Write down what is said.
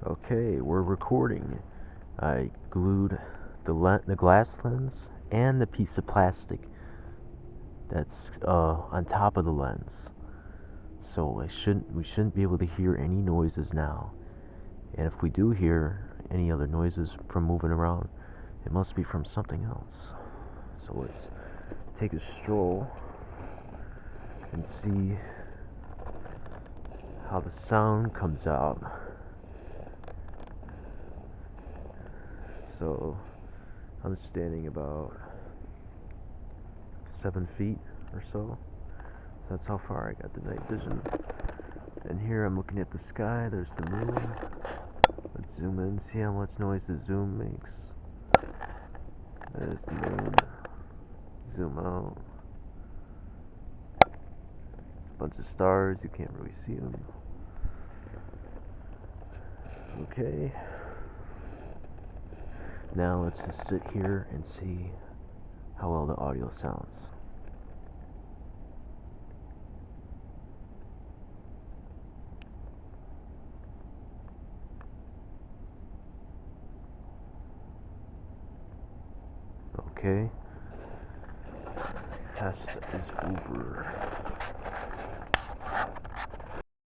Okay, we're recording. I glued the glass lens and the piece of plastic that's on top of the lens. So we shouldn't be able to hear any noises now. And if we do hear any other noises from moving around, it must be from something else. So let's take a stroll and see how the sound comes out. So I'm standing about 7 feet or so. That's how far I got the night vision. And here I'm looking at the sky. There's the moon. Let's zoom in, see how much noise the zoom makes. There's the moon. Zoom out. A bunch of stars. You can't really see them. Okay. Now let's just sit here and see how well the audio sounds. Okay. Test is over.